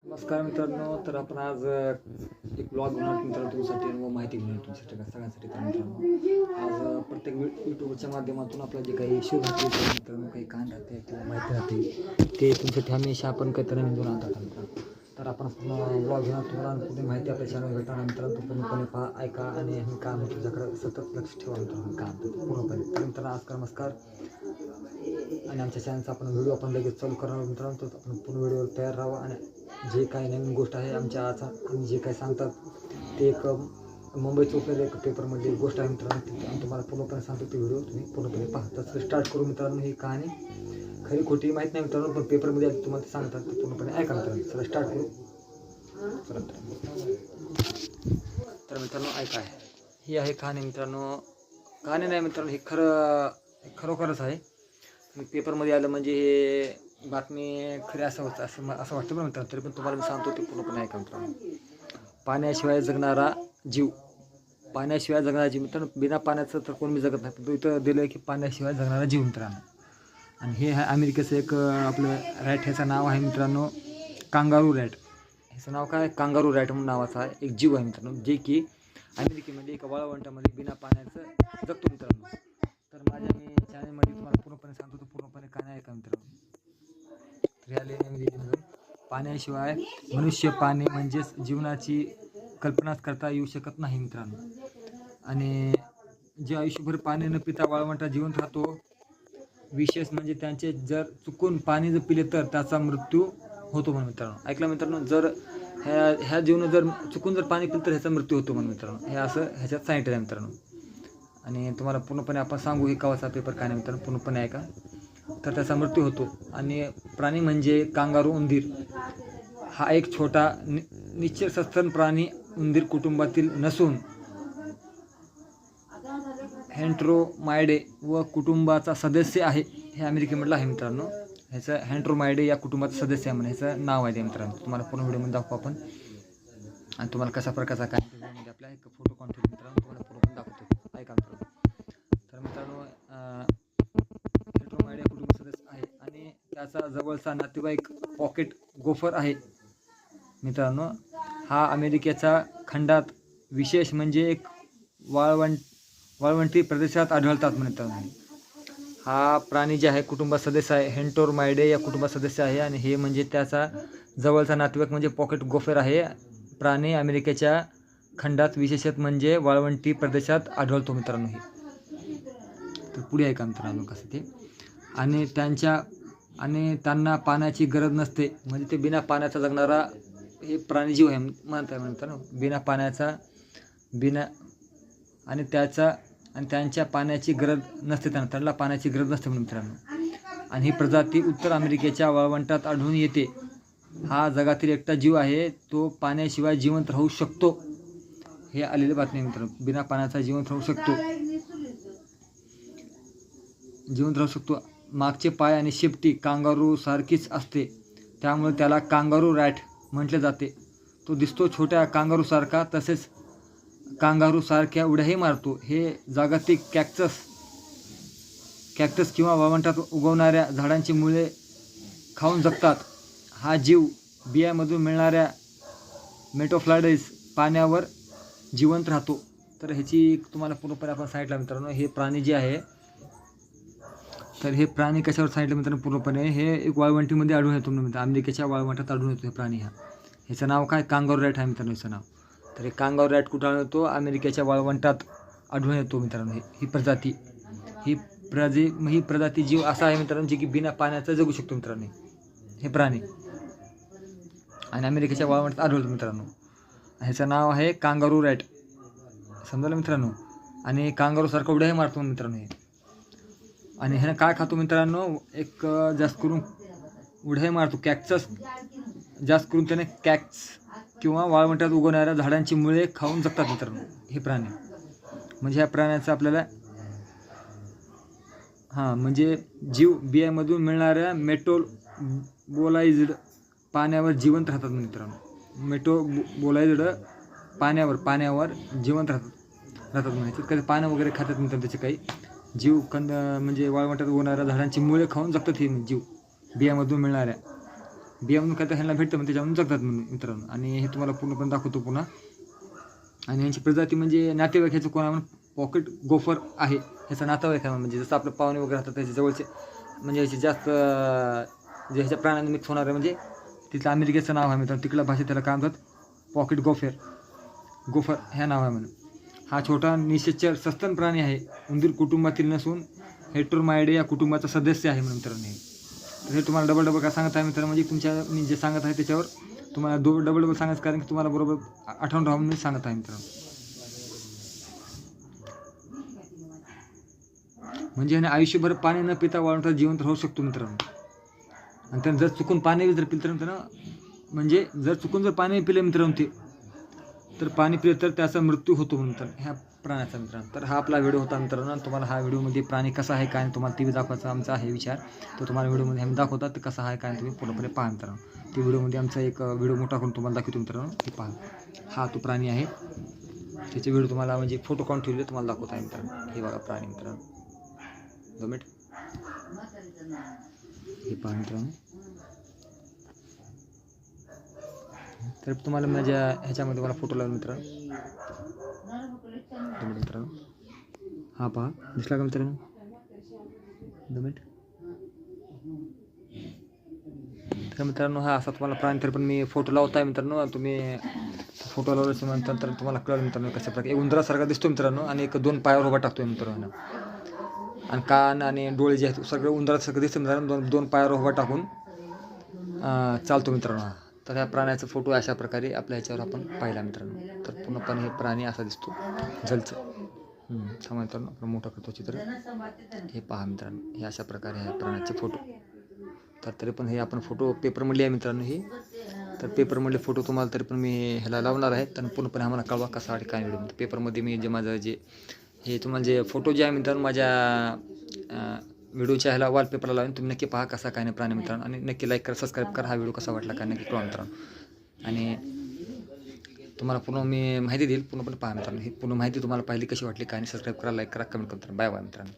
नमस्कार मित्रांनो. तर आपण आज एक ब्लॉग बनवतो मित्रांनो, तुमच्यासाठी व माहिती घेऊन तुमच्यासाठी सगळ्यांसाठी. तर मित्रांनो आज प्रत्येक यूट्यूबच्या माध्यमातून आपलं जे काही इश्यू राहते मित्रांनो, काही कान राहते किंवा माहिती राहते ते तुमच्यासाठी हमेशा आपण काहीतरी नवीन घेऊन आणतात मित्रांनो. तर आपण ब्लॉग घेणार तुम्हाला कुठे माहिती आपल्या चॅनल भेटणार मित्रांनो. पूर्णपणे पहा, ऐका आणि हे काम तुझ्याकडे सतत लक्ष ठेवा मित्रांनो. काम पूर्णपणे. तर मित्रांनो आज नमस्कार. आणि आमच्या चॅनलचा आपण व्हिडिओ आपण लगेच चालू करणार मित्रांनो. तर आपण पूर्ण व्हिडिओवर तयार राहा आणि जे काही नवीन गोष्ट आहे आमच्या आज आम्ही जे काही सांगतात ते एक मुंबईचं उपलब्ध एक पेपरमध्ये गोष्ट आहे मित्रांनो. ती आम्ही तुम्हाला पूर्णपणे सांगतो. ते व्हिडिओ तुम्ही पूर्णपणे पहा. तर स्टार्ट करू मित्रांनो. ही कहाणी खरी खोटी माहीत नाही मित्रांनो, पण पेपरमध्ये तुम्हाला ते सांगतात ते पूर्णपणे ऐका मित्रांनो. चला स्टार्ट करू. चला तर मित्रांनो ऐका आहे, ही आहे कहाणी मित्रांनो. कहाणी नाही मित्रांनो, हे खरोखरच आहे. पेपरमध्ये आलं म्हणजे हे बातमी खरी असं होतं असं वाटतं पण मित्रांनो. तरी पण तुम्हाला मी सांगतो ते पूर्णपणे ऐका मित्रांनो. पाण्याशिवाय जगणारा जीव. पाण्याशिवाय जगणारा जीव मित्रांनो. बिना पाण्याचं तर कोण मी जगत नाही, पण तो इथं दिलं आहे की पाण्याशिवाय जगणारा जीव मित्रांनो. आणि हे आहे अमेरिकेचं एक आपलं रॅट. ह्याचं नाव आहे मित्रांनो कांगारू रॅट. ह्याचं नाव काय? कांगारू रॅट म्हणून नावाचा आहे एक जीव आहे मित्रांनो, जे की अमेरिकेमध्ये एका वाळवंटामध्ये बिना पाण्याचं जगतो मित्रांनो. तर माझ्या मी चॅनलमध्ये तुम्हाला पूर्णपणे सांगतो, तो पूर्णपणे काय नाही ऐका मित्रांनो. तर ह्या लेण्यामध्ये पाण्याशिवाय मनुष्य पाणी म्हणजेच जीवनाची कल्पनाच करता येऊ शकत नाही मित्रांनो. आणि जे आयुष्यभर पाणी न पिता वाळवंटात जिवंत राहतो, विशेष म्हणजे त्यांचे जर चुकून पाणी जर पिले तर त्याचा मृत्यू होतो म्हणून मित्रांनो. ऐकलं मित्रांनो, जर ह्या जीवन जर चुकून जर पाणी पिलं तर ह्याचा मृत्यू होतो म्हणून मित्रांनो. हे असं ह्याच्यात सांगितलं आहे मित्रांनो. आणि तुम्हाला पूर्णपणे आपण सांगू हे कवाचा पेपर काय नाही मित्रांनो, पूर्णपणे ऐका. तर त्याचा मृत्यू होतो. आणि प्राणी म्हणजे कांगारू उंदीर. हा एक छोटा निश्चल सस्तन प्राणी उंदीर कुटुंबातील नसून हॅन्ट्रोमायडे व कुटुंबाचा सदस्य आहे. हे अमेरिकेमधलं आहे मित्रांनो. ह्याचं हॅन्ट्रोमायडे या कुटुंबाचा सदस्य आहे म्हणून ह्याचं नाव आहे ते मित्रांनो. तुम्हाला पूर्ण व्हिडिओमध्ये दाखवू आपण. आणि तुम्हाला कशा प्रकारचा काय व्हिडिओमध्ये आपला एक फोटो कॉन्फिड मित्रांनो तुम्हाला पूर्ण दाखवतो. ऐका मित्रांनो. तर मित्रांनो हॅन्ट्रोमायडे या कुटुंब सदस्य आहे आणि त्याचा जवळचा नातेवाईक पॉकेट गोफर आहे मित्रांनो. हा अमेरिकेच्या खंडात विशेष म्हणजे एक वाळवंटी प्रदेशात आढळतात मित्रांनो. हा प्राणी जे आहे कुटुंबात सदस्य आहे, हॅन्ट्रोमायडे या कुटुंबात सदस्य आहे. आणि हे म्हणजे त्याचा जवळचा नातेवाईक म्हणजे पॉकेट गोफर आहे. प्राणी अमेरिकेच्या खंडात विशेषत म्हणजे वाळवंटी प्रदेशात आढळतो मित्रांनो. हे तर पुढे ऐका मित्रांनो कसं ते. आणि त्यांना पाण्याची गरज नसते, म्हणजे ते बिना पाण्याचा जगणारा हे प्राणीजीव आहे म्हणता मित्रांनो. बिना पाण्याचा आणि त्यांच्या पाण्याची गरज नसते, त्यांना पाण्याची गरज नसते म्हणून मित्रांनो. आणि ही प्रजाती उत्तर अमेरिकेच्या वाळवंटात आढळून येते. हा जगातील एकटा जीव आहे तो पाण्याशिवाय जिवंत राहू शकतो. हे आलेली बातमी मित्रांनो. बिना पाण्याचा जिवंत राहू शकतो. मागचे पाय आणि शेपटी कांगारू सारखीच असते, त्यामुळे त्याला कांगारू रॅट म्हटले जाते. तो दिसतो छोट्या कांगारूसारखा, तसेच कांगारूसारख्या उड्याही मारतो. हे जागतिक कॅक्टस किंवा वाळवंटात उगवणाऱ्या झाडांची मुळे खाऊन जगतात. हा जीव बियामधून मिळणाऱ्या मेटोफ्लायड्स पाण्यावर जिवंत राहतो. तर ह्याची तुम्हाला पूर्णपणे आपण सांगितलं मित्रांनो. हे प्राणी जे आहे, तर हे प्राणी कशावर सांगितलं मित्रांनो पूर्णपणे. हे एक वाळवंटीमध्ये आढळून येतो मित्रांनो. अमेरिकेच्या वाळवंटात आढळून येतो हे प्राणी. ह्याचं नाव काय? कांगारू रॅट आहे मित्रांनो ह्याचं नाव. तर हे कांगारू रॅट कुठं आढळून येतो? अमेरिकेच्या वाळवंटात आढळून येतो मित्रांनो. ही प्रजाती ही प्रजाती जीव असा आहे मित्रांनो, जे की बिना पाण्याचं जगू शकतो मित्रांनो हे प्राणी. आणि अमेरिकेच्या वाळवंटात आढळतो मित्रांनो. ह्याचं नाव आहे कांगारू रॅट. समजलं मित्रांनो. आणि कांगारूसारखा उड्याही मारतो मित्रांनो हे. आणि ह्यानं काय खातो मित्रांनो? एक जास्त करून उड्याही मारतो. जास्त करून त्याने कॅक्टस किंवा वाळवंटात उगवणाऱ्या झाडांची मुळे खाऊन जगतात मित्रांनो हे प्राणी. म्हणजे ह्या प्राण्याचं आपल्याला म्हणजे जीव बियामधून मिळणाऱ्या मेटोबोलाइज्ड पाण्यावर जिवंत राहतात मित्रांनो. मेटोबोलाइज्ड पाण्यावर जिवंत राहतात म्हणजे कधी पानं वगैरे खातात मित्रांनो. त्याचे काही जीव म्हणजे वाळवंटात उगवणाऱ्या झाडांची मुळे खाऊन जगतात हे जीव बियामधून मिळणाऱ्या. बियामधून काय तर ह्यांना भेटतं म्हणजे त्याच्यावरून जगतात म्हणून मित्रांनो. आणि हे तुम्हाला पूर्णपणे दाखवतो पुन्हा. आणि यांची प्रजाती म्हणजे नातेवाईक ह्याचं कोणा म्हणून पॉकेट गोफर आहे ह्याचा नातेवाईक आहे. म्हणजे जसं आपलं पाहुणे वगैरे राहतात त्याच्या जवळचे म्हणजे ह्याचे जास्त जे ह्याच्या प्राण्यांना मिक्स होणार आहे म्हणजे तिथलं अमेरिकेचं नाव आहे मित्रांनो. तिकडल्या भाषेत त्याला काय म्हणतात पॉकेट गोफर ह्या नाव आहे म्हणून. हा छोटा निशाचर सस्तन प्राणी आहे. उंदीर कुटुंबातील नसून हेट्रोमाइडे या कुटुंबाचा सदस्य आहे म्हणून मित्रांनो हे. तर हे तुम्हाला डबल काय सांगत आहे मित्रांनो. म्हणजे तुमच्या मी जे सांगत आहे त्याच्यावर तुम्हाला डबल सांगायचं कारण की तुम्हाला बरोबर आठवण राहून मी सांगत आहे मित्रांनो. म्हणजे ह्याने आयुष्यभर पाणी न पिता वाळवंटात जिवंत राहू शकतो मित्रांनो. आणि त्यानं जर चुकून पाणी जर पिलं तर त्यानं म्हणजे जर चुकून जर पाणी पिलं मित्रांनो ते तर पाणी पिलं तर त्याचा मृत्यू होतो म्हणतात ह्या प्राण्याचा मित्रांनो. तर हा आपला व्हिडिओ होता मित्रांनो. तुम्हाला हा व्हिडिओमध्ये प्राणी कसा आहे काय तुम्हाला TV दाखवायचा आमचा आहे विचार. तर तुम्हाला व्हिडिओमध्ये आम्ही दाखवतात तर कसा आहे काय तुम्ही पूर्णपणे पहा मित्रांनो. ते व्हिडिओमध्ये आमचा एक व्हिडिओ मोठा करून तुम्हाला दाखवतो मित्रांनो. हे पहा हा तो प्राणी आहे. त्याचे व्हिडिओ तुम्हाला म्हणजे फोटो काढून ठेवले तुम्हाला दाखवत आहे मित्रांनो. हे बघा प्राणी मित्रांनो. 2 मिनिट हे पहा मित्रांनो. तर तुम्हाला माझ्या ह्याच्यामध्ये मला फोटो लावून मित्रांनो. 2 मिनिट मित्रांनो. हा पहा दिसला का मित्रांनो. 2 मिनिट. तर मित्रांनो हा असा तुम्हाला प्राणी तर पण मी फोटो लावताय मित्रांनो. तुम्ही फोटो लावल्याच्या नंतर तुम्हाला कळलं मित्रांनो कशा प्रकारे उंदरासारखा दिसतो मित्रांनो. आणि 1-2 पायावर उभा टाकतोय मित्रांनो. आणि कान आणि डोळे जे आहेत सगळं उंदरासारखं दिसतं मित्रांनो. 2 पायावर उभा टाकून चालतो मित्रांनो. तर ह्या प्राण्याचा फोटो अशा प्रकारे आपल्या ह्याच्यावर आपण पाहिला मित्रांनो. तर पूर्णपणे हे प्राणी असा दिसतो जलचं. थांबा मित्रांनो आपण मोठं करतो चित्र. हे पहा मित्रांनो हे अशा प्रकारे ह्या प्राण्याचे फोटो. तर तरी पण हे आपण फोटो पेपरमधले आहे मित्रांनो हे. तर पेपरमधले फोटो तुम्हाला तरी पण मी ह्याला लावणार आहे. तर पूर्णपणे आम्हाला कळवा कसा वाटतं काय व्हिडिओ. पेपरमध्ये मी जे माझं जे हे तुम्हाला जे फोटो जे आहे मित्रांनो माझ्या व्हिडिओच्या ह्याला वॉलपेपरला लावून तुम्ही नक्की पहा कसा काय नाही प्राणी मित्रांनो. आणि नक्की लाईक करा सबस्क्राईब करा. हा व्हिडिओ कसा वाटला काय नक्की कळवा मित्रांनो. आणि तुम्हाला पूर्ण मी माहिती देईल पूर्णपणे पहा मित्रांनो. ही पूर्ण माहिती तुम्हाला पाहिली कशी वाटली काय नाही सबस्क्राईब करा लाईक करा कमेंट करा. बाय बाय मित्रांनो.